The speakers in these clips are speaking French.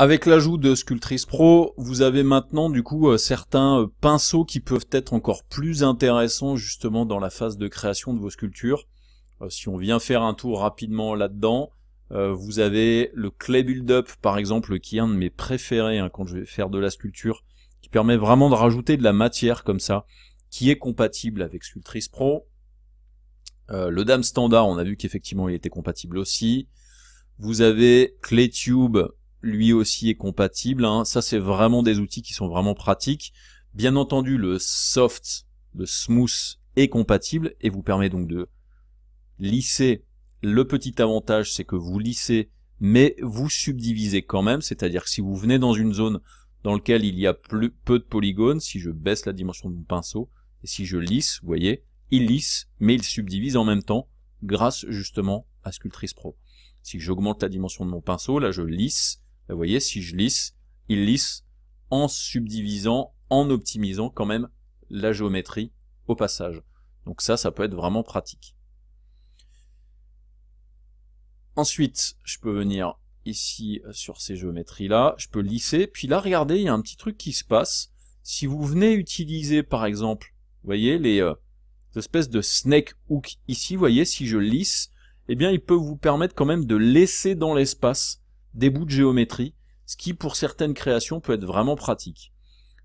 Avec l'ajout de Sculptris Pro, vous avez maintenant du coup certains pinceaux qui peuvent être encore plus intéressants justement dans la phase de création de vos sculptures. Si on vient faire un tour rapidement là-dedans, vous avez le Clay Build-Up par exemple, qui est un de mes préférés quand je vais faire de la sculpture, qui permet vraiment de rajouter de la matière comme ça, qui est compatible avec Sculptris Pro. Le Dame Standard, on a vu qu'effectivement il était compatible aussi. Vous avez Clay Tube, lui aussi est compatible. Ça, c'est vraiment des outils qui sont vraiment pratiques. Bien entendu, le Soft, le Smooth est compatible et vous permet donc de lisser. Le petit avantage, c'est que vous lissez, mais vous subdivisez quand même. C'est-à-dire que si vous venez dans une zone dans laquelle il y a peu de polygones, si je baisse la dimension de mon pinceau, et si je lisse, vous voyez, il lisse, mais il subdivise en même temps, grâce justement à Sculptris Pro. Si j'augmente la dimension de mon pinceau, là je lisse, vous voyez, si je lisse, il lisse en subdivisant, en optimisant quand même la géométrie au passage. Donc ça peut être vraiment pratique. Ensuite, je peux venir ici sur ces géométries-là, je peux lisser, puis là, regardez, il y a un petit truc qui se passe. Si vous venez utiliser, par exemple, vous voyez, les espèces de snake hook ici, vous voyez, si je lisse, eh bien, il peut vous permettre quand même de laisser dans l'espace des bouts de géométrie, ce qui, pour certaines créations, peut être vraiment pratique.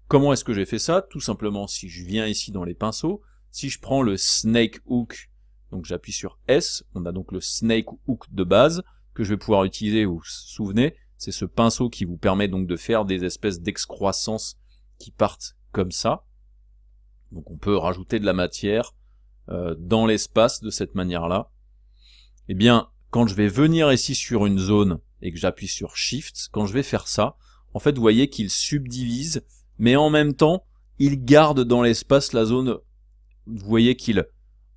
Comment est-ce que j'ai fait ça? Tout simplement, si je viens ici dans les pinceaux, si je prends le snake hook, donc j'appuie sur S, on a donc le snake hook de base, que je vais pouvoir utiliser, vous vous souvenez, c'est ce pinceau qui vous permet donc de faire des espèces d'excroissance qui partent comme ça. Donc on peut rajouter de la matière dans l'espace de cette manière-là. Eh bien, quand je vais venir ici sur une zone et que j'appuie sur Shift, quand je vais faire ça, en fait, vous voyez qu'il subdivise, mais en même temps, il garde dans l'espace la zone, vous voyez qu'il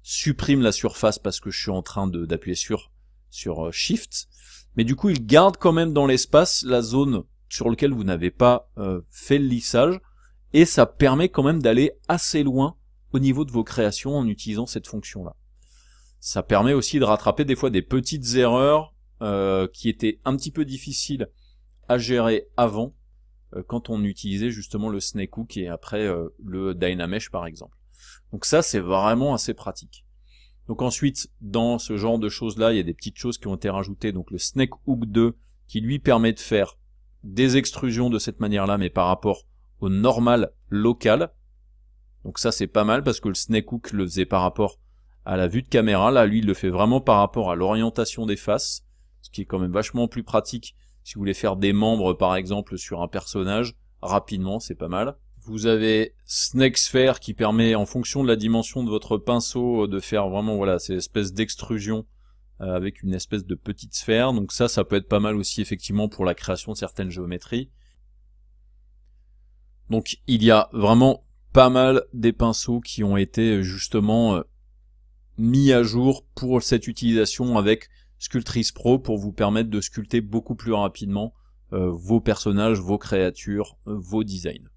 supprime la surface parce que je suis en train d'appuyer sur Shift, mais du coup, il garde quand même dans l'espace la zone sur laquelle vous n'avez pas fait le lissage, et ça permet quand même d'aller assez loin au niveau de vos créations en utilisant cette fonction-là. Ça permet aussi de rattraper des fois des petites erreurs qui étaient un petit peu difficiles à gérer avant quand on utilisait justement le snake hook et après le Dynamesh par exemple. Donc ça, c'est vraiment assez pratique. Donc ensuite, dans ce genre de choses-là, il y a des petites choses qui ont été rajoutées. Donc le snake hook 2 qui lui permet de faire des extrusions de cette manière-là, mais par rapport au normal local. Donc ça, c'est pas mal parce que le snake hook le faisait par rapport à la vue de caméra. Là, lui, il le fait vraiment par rapport à l'orientation des faces, ce qui est quand même vachement plus pratique si vous voulez faire des membres, par exemple, sur un personnage, rapidement, c'est pas mal. Vous avez Snake Sphere qui permet, en fonction de la dimension de votre pinceau, de faire vraiment, voilà, ces espèces d'extrusion avec une espèce de petite sphère. Donc ça peut être pas mal aussi, effectivement, pour la création de certaines géométries. Donc, il y a vraiment pas mal des pinceaux qui ont été, justement, mis à jour pour cette utilisation avec Sculptris Pro pour vous permettre de sculpter beaucoup plus rapidement vos personnages, vos créatures, vos designs.